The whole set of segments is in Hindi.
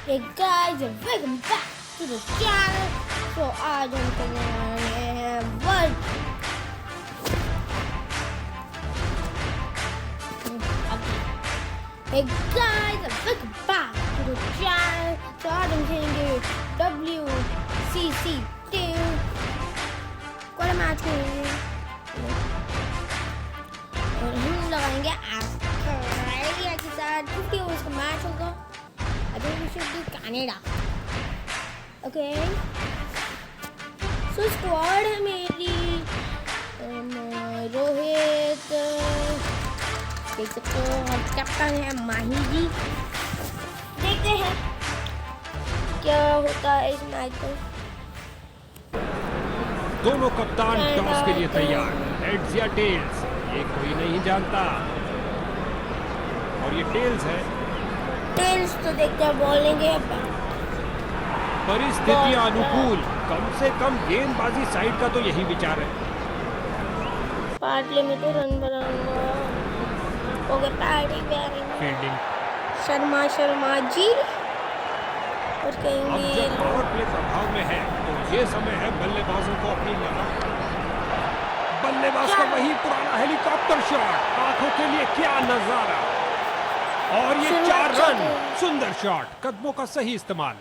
Hey guys, and welcome back to the channel. So आज हम करने वाले हैं world Hey guys, and welcome back to the channel. So आज हम खेलेंगे WCC2 कोई मैच खेलेंगे और हम लगाएंगे ऑस्ट्रेलिया के साथ 50 ओवर्स का मैच होगा. I think we should do Canada. Okay. So squad है मेरी रोहित देख सकते हो और कैप्टन है माही जी. देखते हैं क्या होता है इस मैच में. दोनों कप्तान टॉस के लिए तैयार. हेड्स या टेल्स ये कोई नहीं जानता और ये टेल्स है. टेल्स तो देखते हैं बॉल लेंगे. परिस्थितियां अनुकूल. कम से कम गेंदबाजी साइड का तो यही विचार है. पार्टले में तो रन बनाऊंगा. Okay batting fielding Sharma ji और अब कहेंगे जब पावर प्ले प्रभाव में है तो ये समय है बल्लेबाजों को अपनी लगाम. बल्लेबाज का वही पुराना हेलीकॉप्टर शॉट. आंखों के लिए क्या नजारा. और ये 4 रन. सुंदर शॉट. कदमों का सही इस्तेमाल.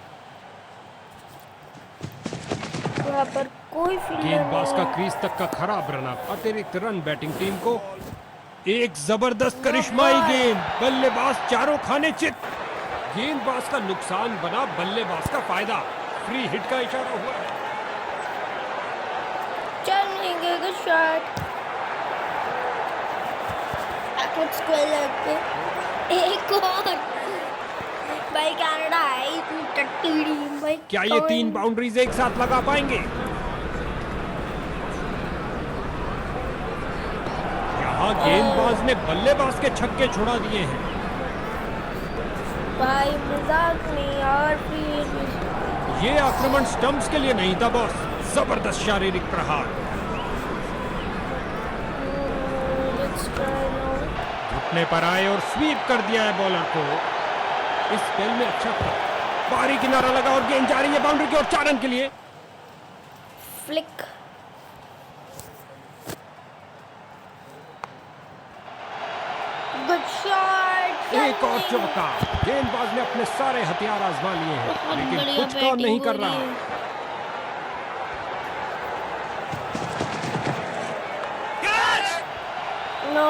यहाँ पर कोई गेंदबाज का क्रीज तक का खराब रन अप. अतिरिक्त रन बैटिंग टीम को. एक जबरदस्त करिश्माई गेंद. बल्लेबाज चारों खाने चित. गेंदबाज का नुकसान बना बल्लेबाज का फायदा. फ्री हिट का इशारा हुआ है. चलेंगे शॉट बैकवर्ड स्क्वायर लगते. एक और भाई कनाडा है इतनी टट्टी टीम भाई. क्या ये 3 बाउंड्रीज एक साथ लगा पाएंगे. यहाँ गेंदबाज ने बल्लेबाज के छक्के छुड़ा दिए हैं. भाई मजाक नहीं और फिर ये आक्रमण स्टंप्स के लिए नहीं था बॉस. जबरदस्त शारीरिक प्रहार. घुटने पर आए और स्वीप कर दिया है बॉलर को. इस स्पेल में अच्छा था. बाहरी किनारा लगा और गेंद जा रही है बाउंड्री की ओर. 4 रन के लिए. Flick good shot. एक और चौका. गेंदबाज ने अपने सारे हथियार आजमा लिए हैं लेकिन कुछ काम नहीं कर रहा. नो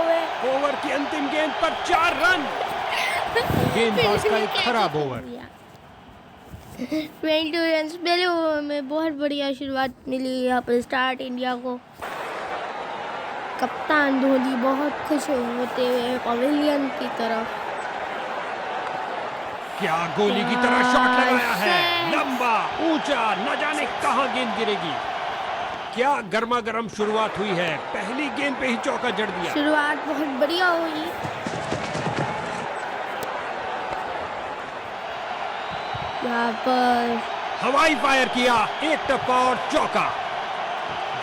वे. ओवर की अंतिम गेंद पर 4 रन. गेंदबाज का एक खराब ओवर. 22 रन पहले ओवर में बहुत बढ़िया शुरुआत मिली यहाँ पर स्टार्ट इंडिया को. कप्तान धोनी बहुत खुश होते हुए पवेलियन की तरफ. क्या गोली की तरह शॉट लगाया है. लंबा ऊंचा. न जाने कहां गेंद गिरेगी. क्या गर्मा गर्म शुरुआत हुई है. पहली गेंद पे ही चौका जड़ दिया. शुरुआत बहुत बढ़िया हुई. यहाँ पर हवाई फायर किया. एक टप्पा और चौका.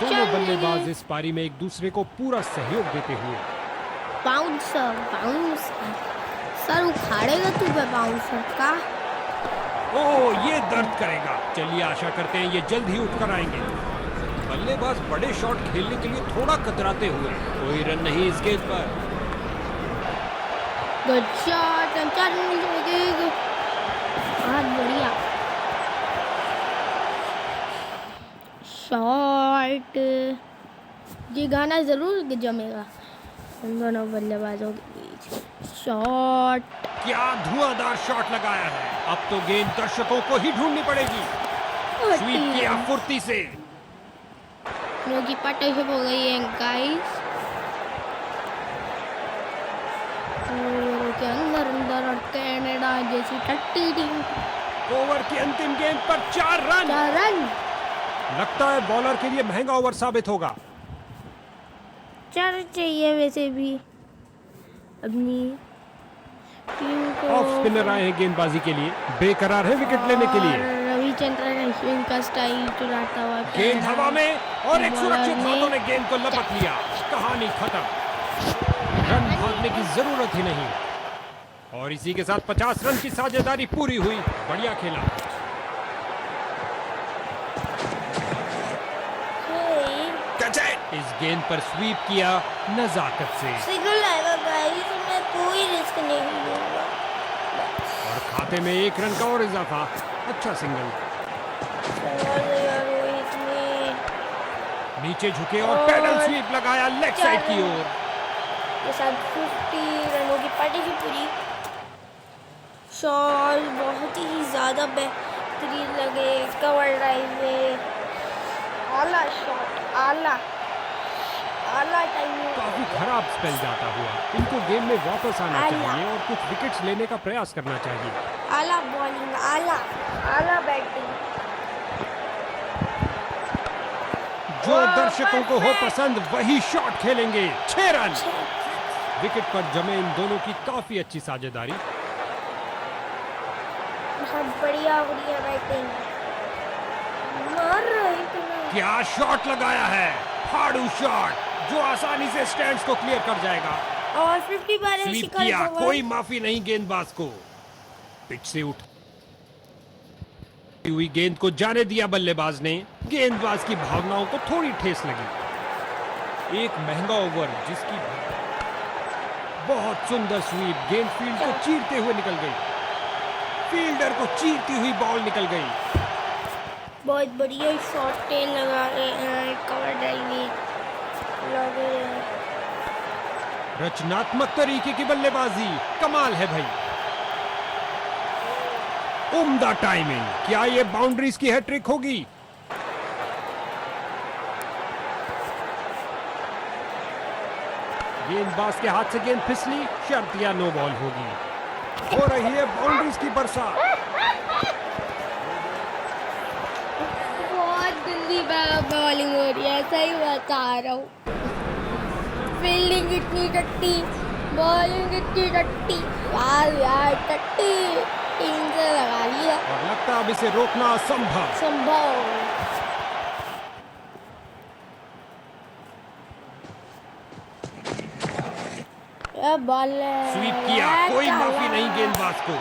दोनों चल बल्लेबाज इस पारी में एक दूसरे को पूरा सहयोग देते हुए. बाउंसर सर उखाड़ेगा तू बाउंसर का. ओह ये दर्द करेगा. चलिए आशा करते हैं ये जल्द ही उठकर आएंगे. बल्लेबाज बड़े शॉट खेलने के लिए थोड़ा कतराते हुए. कोई रन नहीं इस गेंद पर. Good shot. बहुत बढ़िया शॉट. ये गाना जरूर जमेगा इन दोनों बल्लेबाजों के बीच. शॉट. क्या धुआंधार शॉट लगाया है. अब तो गेंद दर्शकों को ही ढूंढनी पड़ेगी. स्वीप किया फुर्ती से. की पार्टनरशिप हो गई है गाइस. के अंदर और कनाडा जैसी टट्टी टीम. ओवर की अंतिम गेंद पर 4 रन. लगता है बॉलर के लिए महंगा ओवर साबित होगा. 4 चाहिए वैसे भी अपनी टीम को. ऑफ स्पिनर आए हैं गेंदबाजी के लिए. बेकरार है विकेट लेने के लिए. रविचंद्रन अश्विन का स्टाइल चुराता हुआ गेंद हवा में और एक सुरक्षित हाथों ने गेंद को लपक लिया. कहानी खत्म. रन भागने की जरूरत ही नहीं. और इसी के साथ 50 रन की साझेदारी पूरी हुई। बढ़िया खेला। इस गेंद पर स्वीप किया नजाकत से। सिग्नल आएगा गाइस, मैं कोई रिस्क नहीं लूंगा। और खाते में 1 रन का और इजाफा। अच्छा सिंगल। नीचे झुके और पैडल स्वीप लगाया लेग साइड की ओर। ये सब 50 रनों की पार्टी की पूरी। शॉट बहुत ही ज़्यादा बेहतरीन लगे। कवर ड्राइव में आला शॉट, आला टाइमिंग। काफी खराब स्पेल जाता हुआ। इनको गेम में वापस आना चाहिए और कुछ विकेट्स लेने का प्रयास करना चाहिए। आला बॉलिंग, आला बैटिंग। जो दर्शकों को हो पसंद वही शॉट खेलेंगे। 6 रन। विकेट पर जमे इन दोनों की काफी अच्छी साझेदारी। बहुत बढ़िया बैटिंग। मार रहे थे। क्या शॉट लगाया है। फाड़ू शॉट जो आसानी से स्टैंड्स को क्लियर कर जाएगा। और 50 बार स्वीप किया। कोई माफी नहीं गेंदबाज को। पिच से उठ हुई गेंद को जाने दिया बल्लेबाज ने। गेंदबाज की भावनाओं को थोड़ी ठेस लगी। एक महंगा ओवर जिसकी बहुत सुंदर स्वीप गेंद फील्ड को चीरते हुए निकल गई। फील्डर को चीरती हुई बॉल निकल गई। बहुत बढ़िया शॉट टेल लगा रहे हैं। कवर ड्राइव लगे हैं। रचनात्मक तरीके की बल्लेबाजी कमाल है भाई। उम्दा टाइमिंग। क्या ये बाउंड्रीज की हैट्रिक होगी। गेंदबाज के हाथ से गेंद फिसली। शर्त या नो बॉल होगी। हो रही है बाउंड्रीज की बरसात। बहुत गंदी बॉलिंग हो रही है, सही बता रहा हूँ। फील्डिंग इतनी टट्टी, बॉलिंग इतनी टट्टी। वाह यार, टट्टी टीम से लगा लिया। और लगता है अब इसे रोकना संभव। बॉल स्वीप किया। कोई माफी नहीं गेंदबाज को।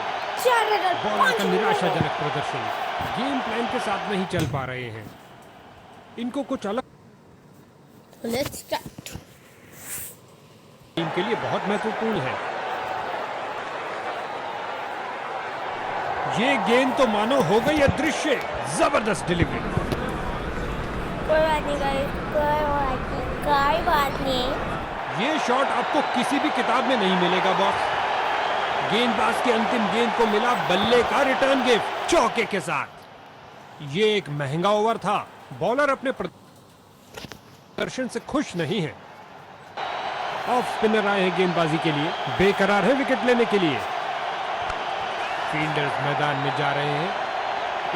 बॉलर का निराशाजनक प्रदर्शन। गेम प्लान के साथ नहीं चल पा रहे हैं। इनको कुछ अलग लेट्स स्टार्ट। टीम के लिए बहुत महत्वपूर्ण है। ये गेंद तो मानो हो गई है दृश्य। जबरदस्त डिलीवरी। कोई बात नहीं। ये शॉट आपको किसी भी किताब में नहीं मिलेगा बॉस। गेंदबाज की अंतिम गेंद को मिला बल्ले का रिटर्न गिफ्ट चौके के साथ। ये एक महंगा ओवर था। बॉलर अपने प्रदर्शन से खुश नहीं है। ऑफ स्पिनर आए हैं गेंदबाजी के लिए। बेकरार है विकेट लेने के लिए। फील्डर्स मैदान में जा रहे हैं।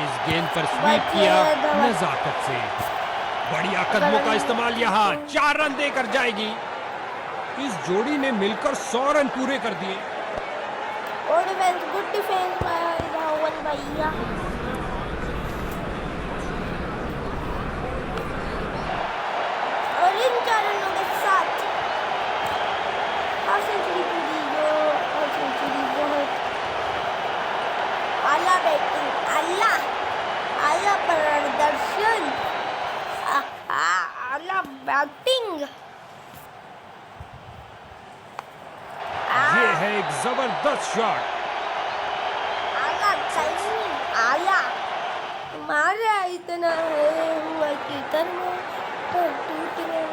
इस गेंद पर स्वीप किया नजाकत से। बढ़िया कदमों का इस्तेमाल। यहाँ 4 रन देकर जाएगी। इस जोड़ी ने मिलकर 100 रन पूरे कर दिए। गुड डिफेंस राहुल भैया। और इन 4 रनों के साथ सेंचुरी पूरी। सेंचुरी बहुत आला बैटिंग, आला प्रदर्शन, आला बैटिंग। ये है एक जबरदस्त शॉट। आला टाइमिंग, आला मारा इतना है हुआ कि कर्म पर टूट गए।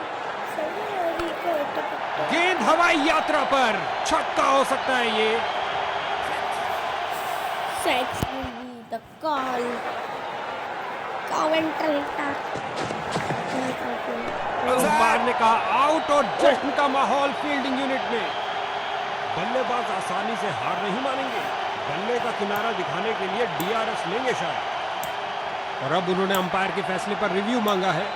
गेंद हवाई यात्रा पर छक्का हो सकता है ये। Sex will be the call. Commentator. Umpire ने कहा आउट और जश्न का माहौल फील्डिंग यूनिट में। बल्लेबाज आसानी से हार नहीं मानेंगे। बल्ले का किनारा दिखाने के लिए डीआरएस लेंगे शायद। और अब उन्होंने अंपायर के फैसले पर रिव्यू मांगा है।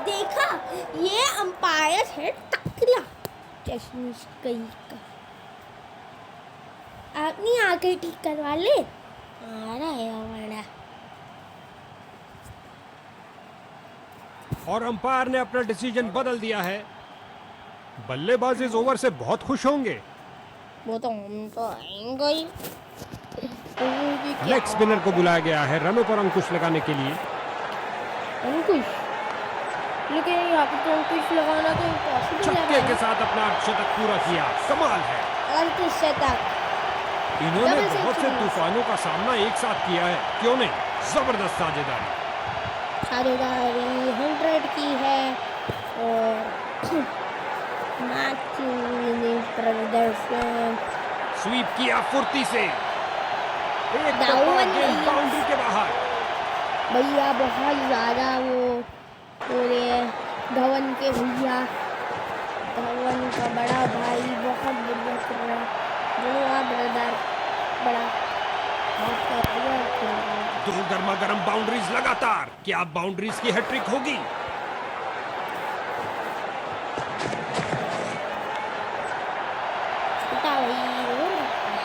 देखा ये अंपायर है टकला। चश्मिश कहीं का अपनी आंखें ठीक करवा ले। आ रहा है हमारा और अंपायर ने अपना डिसीजन बदल दिया है। बल्लेबाज इस ओवर से बहुत खुश होंगे। वो तो हम तो आएंगे ही। उनकी क्या लेग स्पिनर को बुलाया गया है रनों पर अंकुश लगाने के लिए। अंकुश, लेकिन यहाँ पे तो अंकुश लगाना तो इम्पॉसिबल है छक्के के भाई। साथ अपना अर्धशतक पूरा किया, कमाल है। अर्धशतक। इन्होंने डबल बहुत से सेंचुरी। तूफानों का सामना एक साथ किया है, क्यों नहीं। जबरदस्त साझेदारी। साझेदारी 100 की है और मैच विनिंग प्रदर्शन। स्वीप किया फुर्ती से, एक दावन टप्पा गेंद भैया। बाउंड्री के बाहर। भैया बहुत ज़्यादा वो हो रहे हैं धवन के भैया। धवन का बड़ा भाई बहुत बढ़िया खेल रहा है। जुड़वा ब्रदर बड़ा बहुत बढ़िया खेल रहा है। दो गर्मा गर्म बाउंड्रीज लगातार, क्या बाउंड्रीज की हैट्रिक होगी। छोटा भाई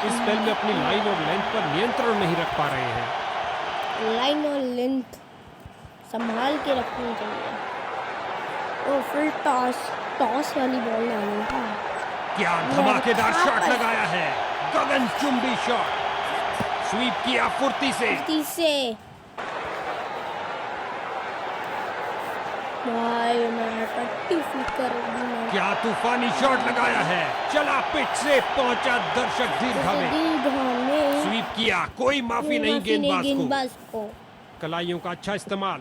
इस स्पेल में अपनी लाइन और लेंथ पर नियंत्रण नहीं रख पा रहे हैं। लाइन और लेंथ संभाल के रखनी चाहिए। और फिर टॉस वाली बॉल डालनी है। क्या धमाकेदार शॉट लगाया है, गगनचुंबी शॉट। स्वीप किया फुर्ती से, भाई मैं टट्टी फिकर भी क्या तूफानी शॉट लगाया है। चला पिच से पहुंचा दर्शक दीर्घा में। स्वीप किया, कोई माफी नहीं गेंदबाज को। कलाइयों का अच्छा इस्तेमाल,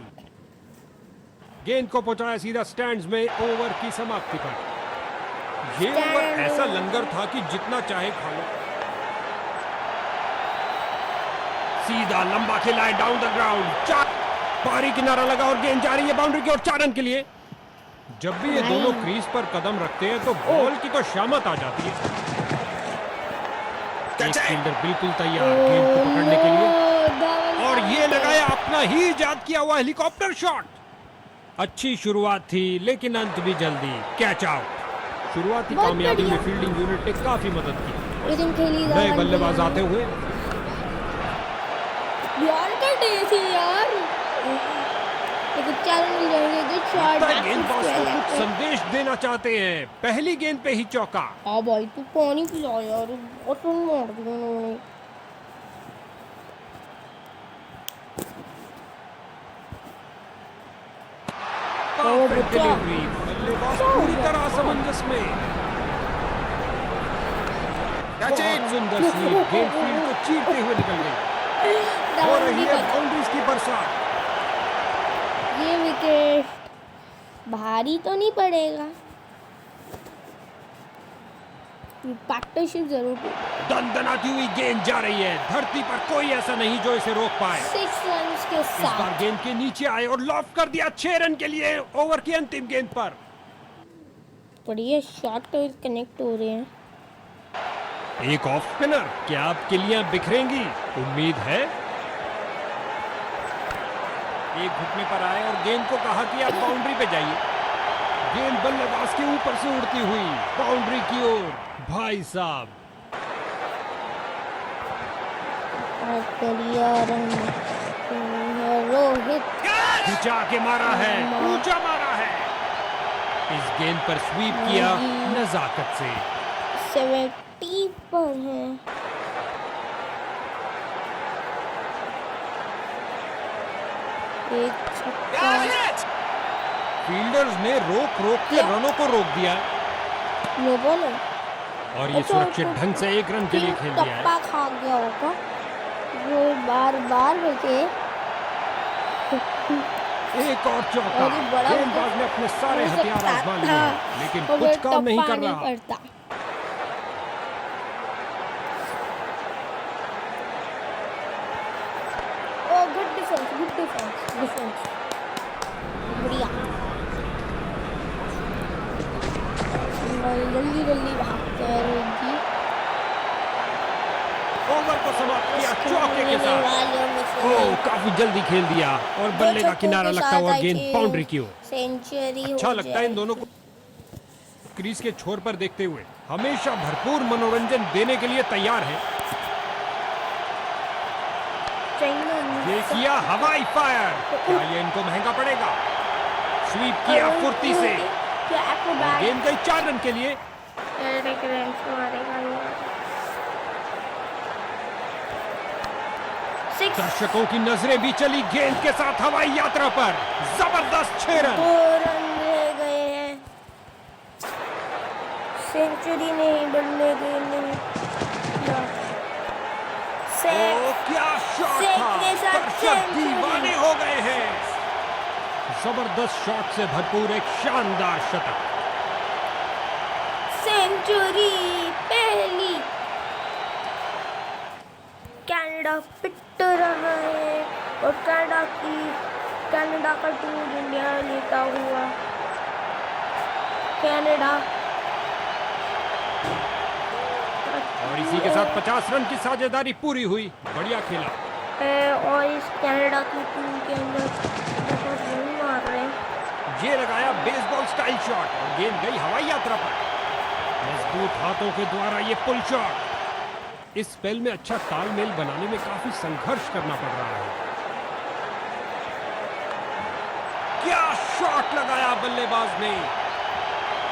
गेंद को पहुंचाया सीधा स्टैंड्स में ओवर की समाप्ति पर। ये ओवर ऐसा लंगर था कि जितना चाहे खा लो। सीधा लंबा खिलाए डाउन द ग्राउंड, चार पारी किनारा लगा और गेंद जा रही है बाउंड्री की ओर 4 रन के लिए। जब भी ये दोनों क्रीज पर कदम रखते हैं तो बॉल की तो शामत आ जाती है। एक फील्डर बिल्कुल तैयार गेंद को पकड़ने के लिए, और ये लगाया अपना ही इजाद किया हुआ हेलीकॉप्टर शॉट। अच्छी शुरुआत थी लेकिन अंत भी जल्दी, कैच आउट। शुरुआती कामयाबी में फील्डिंग यूनिट ने काफी मदद की। नए बल्लेबाज आते हुए यार, लेकिन 4 रन मिल जाएंगे। Good shot. गेंदबाज को कुछ संदेश देना चाहते हैं, पहली गेंद पे ही चौका। हाँ भाई तू पानी पिला यार, बहुत रन मार दिया उन्होंने। परफेक्ट डिलीवरी, बल्लेबाज पूरी तरह असमंजस में। बहुत सुंदर स्वीप, गेंद फील्ड को चीरते हुए निकल गई। हो रही है बाउंड्रीज की बरसात। ये विकेट भारी तो नहीं पड़ेगा, पार्टनरशिप जरूर। दनदनाती हुई गेंद जा रही है, धरती पर कोई ऐसा नहीं जो इसे रोक पाए। 6 रन के इस बार साथ गेंद के नीचे आए और लॉफ्ट कर दिया 6 रन के लिए ओवर की अंतिम गेंद पर। बढ़िया शॉट तो कनेक्ट हो रहे हैं। एक ऑफ स्पिनर, क्या आप किलियां बिखरेंगी, उम्मीद है। एक घुटने पर आए और गेंद को कहा कि आप बाउंड्री पे जाइए। गेंद बल्लेबाज के ऊपर से उड़ती हुई बाउंड्री की ओर। भाई साहब, बढ़िया रन रोहित। खिंचा के मारा है, ऊंचा मारा है। इस गेंद पर स्वीप किया नजाकत से। 70 पर है। एक छक्का। फील्डर्स ने रोक के रनों को रोक दिया लोगों ने और ये सुरक्षित ढंग से 1 रन के लिए खेल दिया है। टप्पा खा गया होगा वो बार बचे। एक और चौका। और ये बड़ा गेंदबाज ने अपने सारे हो हथियार सकता आजमा था, लिए हैं, लेकिन मगर कुछ काम नहीं टप्पा कर रहा। पड़ता। ओ गुड डिफेंस बढ़िया। जल्दी भागते हैं रोहित जी। ओवर को समाप्त किया चौके के साथ। वालों में से ओ, काफी जल्दी खेल दिया और बल्ले का किनारा लगता हुआ गेंद बाउंड्री की ओर। सेंचुरी अच्छा लगता है इन दोनों को क्रीज के छोर पर देखते हुए। हमेशा भरपूर मनोरंजन देने के लिए तैयार है। ये किया हवाई फायर, क्या ये इनको महंगा पड़ेगा। स्वीप किया फुर्ती से, क्या एक्रोबैट गेंद गई 4 रन के लिए। एक रन मारेगा ये। 6 दर्शकों की नजरें भी चली गेंद के साथ हवाई यात्रा पर। जबरदस्त 6 रन। 2 रन रह गए हैं, सेंचुरी नहीं बनने देनी। ओ क्या शॉट था, के साथ दर्शक सेंचुरी। दीवाने हो गए हैं। जबरदस्त शॉट से भरपूर एक शानदार शतक। सेंचुरी पहली। कनाडा पिट रहा है और कनाडा का टूर इंडिया लेता हुआ। कनाडा और इसी के साथ 50 रन की साझेदारी पूरी हुई। बढ़िया खेला। और इस कनाडा की टीम के अंदर बहुत रन मार रहे हैं। ये लगाया बेसबॉल स्टाइल शॉट और गेंद गई हवाई यात्रा पर। मजबूत हाथों के द्वारा ये पुल शॉट। इस स्पेल में अच्छा तालमेल बनाने में काफी संघर्ष करना पड़ रहा है। क्या शॉट लगाया बल्लेबाज ने।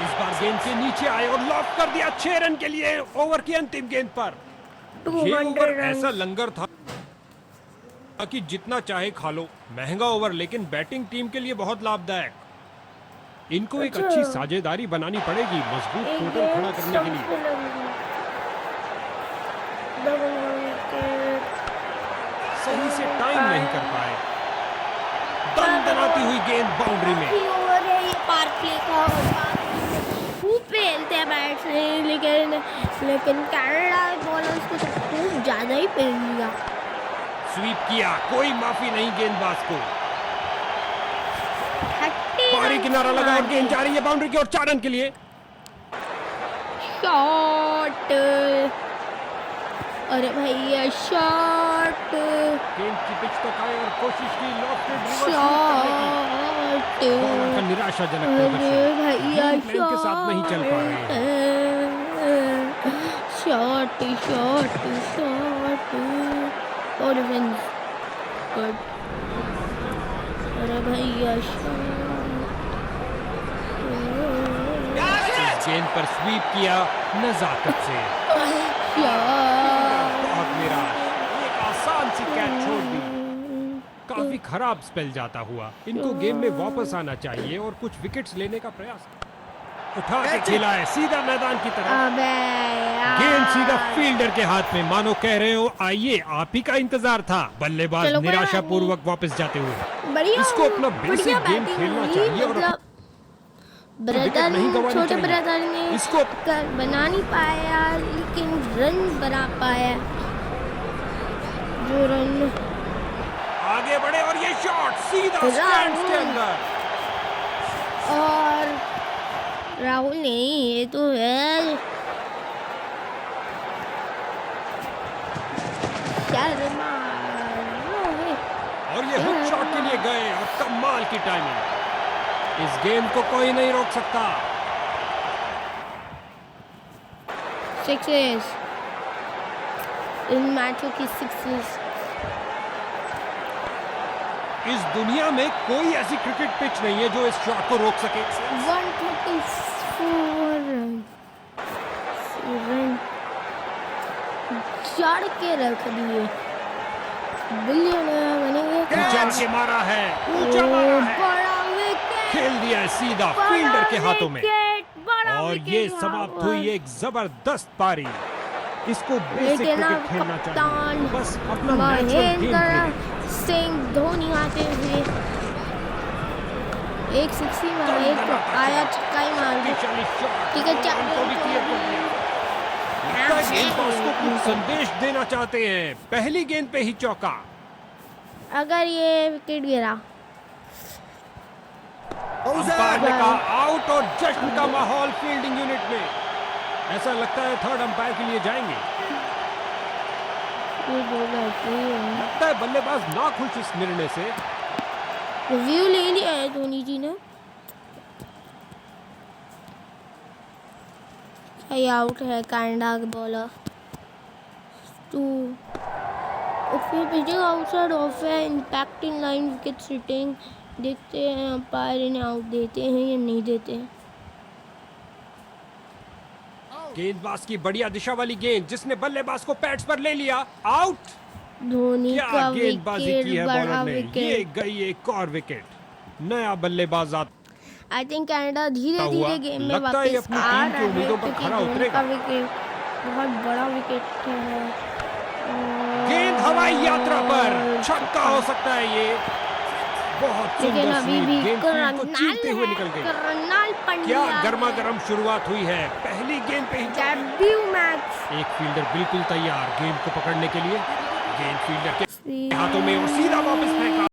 इस बार गेंद के नीचे आए और लॉक कर दिया 6 रन के लिए ओवर की अंतिम गेंद पर। ये 200 ओवर रन। ऐसा लंगर था कि जितना चाहे खा लो। महंगा ओवर लेकिन बैटिंग टीम के लिए बहुत लाभदायक। इनको एक अच्छा। अच्छी साझेदारी बनानी पड़ेगी मजबूत एक टोटल खड़ा गेंद करने के स्टंप पे लिए। लगी। Double wicket. सही से टाइम नहीं कर पाए। दनाती हुई गेंद बाउंड्री में। काफी ओवर है ये पार्क प्ले का और पार्क प्ले में खूब पेलते हैं बैट्स लेकिन कनाडा बॉलर्स को तो खूब ज्यादा ही पेल दिया। स्वीप किया, कोई माफी नहीं गेंदबाज को। 30 बाहरी रन किनारा लगा और मारे। गेंद जा रही है बाउंड्री की ओर 4 रन के लिए। शॉट। अरे भैया शॉट। गेंद की पिच तक आए और कोशिश की लॉफ्टेड रिवर्स स्वीप करने की। शॉट। बॉलर का निराशाजनक अरे प्रदर्शन। भैया गेम प्लान के साथ नहीं चल पा रहे हैं। शॉट शॉट शॉट और डिफेंस गुड। अरे भैया शॉट। इस गेंद पर स्वीप किया नजाकत से। बहुत निराश, एक आसान सी कैच छोड़ दी। काफी खराब स्पेल जाता हुआ। इनको गेम में वापस आना चाहिए और कुछ विकेट्स लेने का प्रयास। उठा के खेला है सीधा मैदान की तरफ। अबे गेंद सीधा फील्डर के हाथ में। मानो कह रहे हो आइए आप ही का इंतजार था। बल्लेबाज चलो, कोई बात निराशा नहीं। पूर्वक वापस जाते हुए। बढ़िया इसको अपना बढ़िया बेसिक गेम बैटिंग खेलना हुई, चाहिए और मतलब विकेट नहीं गंवानी छोटे चाहिए। ब्रदर ने इसको बना नहीं पाया लेकिन रन बना पाया। जो रन आगे बढ़े और ये शॉट सीधा स्टैंड्स के अंदर। और राहुल नहीं, ये तो है शर्मा। और ये हुक शॉट के लिए गए और कमाल की टाइमिंग। इस गेंद को कोई नहीं रोक सकता। सिक्सेस इन मैचों की सिक्सेस। इस दुनिया में कोई ऐसी क्रिकेट पिच नहीं है जो इस शॉट को रोक सके। 124 रन जड़ के रख दिए। बिलियनर बनेंगे। ऊंचा के मारा है, ऊंचा मारा है। बड़ा विकेट। खेल दिया है सीधा फील्डर के हाथों में। बड़ा और विकेट ये वहाँ समाप्त पर। हुई एक जबरदस्त पारी। इसको बेसिक लेकिन अब क्रिकेट खेलना कप्तान चाहिए। बस अपना नेचुरल गेम महेंद्र खेलें। सिंह धोनी आते हुए एक 60 मारा, एक तो आया छक्का ही मार दिया। ठीक है, चार को भी क्लियर कर दिया। लगता है गेंदबाज को कुछ संदेश देना चाहते हैं। पहली गेंद पे ही चौका। अगर ये विकेट गिरा अंपायर ने कहा आउट और जश्न का माहौल फील्डिंग यूनिट में। ऐसा लगता है थर्ड अंपायर के लिए जाएंगे। ये बोला लगता है बल्लेबाज ना खुश इस निर्णय से। रिव्यू ले लिया है धोनी जी ने। सही आउट है कनाडा के bowler. 2 if you're pitching outside of an impacting line wicket sitting देखते हैं अंपायर इन्हें आउट देते हैं या नहीं देते हैं। गेंदबाज की बढ़िया दिशा वाली गेंद, जिसने बल्लेबाज को पैड्स पर ले लिया। आउट। धोनी क्या का गेंदबाजी विकेट, की है बड़ा बॉलर ने। ये विकेट। गई एक और विकेट। नया बल्लेबाज आता आई थिंक कनाडा धीरे हुआ धीरे गेम में लगता है ये वापस अपनी आ टीम रहा की है, उम्मीदों पर क्योंकि खरा धोनी उतरेगा। का विकेट बहुत बड़ा विकेट है। गेंद हवाई यात्रा पर छक्का हो सकता है ये। बहुत लेकिन सुंदर अभी स्वीप भी गेंद फील्ड को चीरते हुए निकल गई। करनाल क्या पंड्या गर्मा गर्म शुरुआत हुई है। पहली गेंद पे ही डेब्यू मैच। एक फील्डर बिल्कुल तैयार गेंद को पकड़ने के लिए। गेंद फील्डर के स्वीप। हाथों में और सीधा वापस फेंका।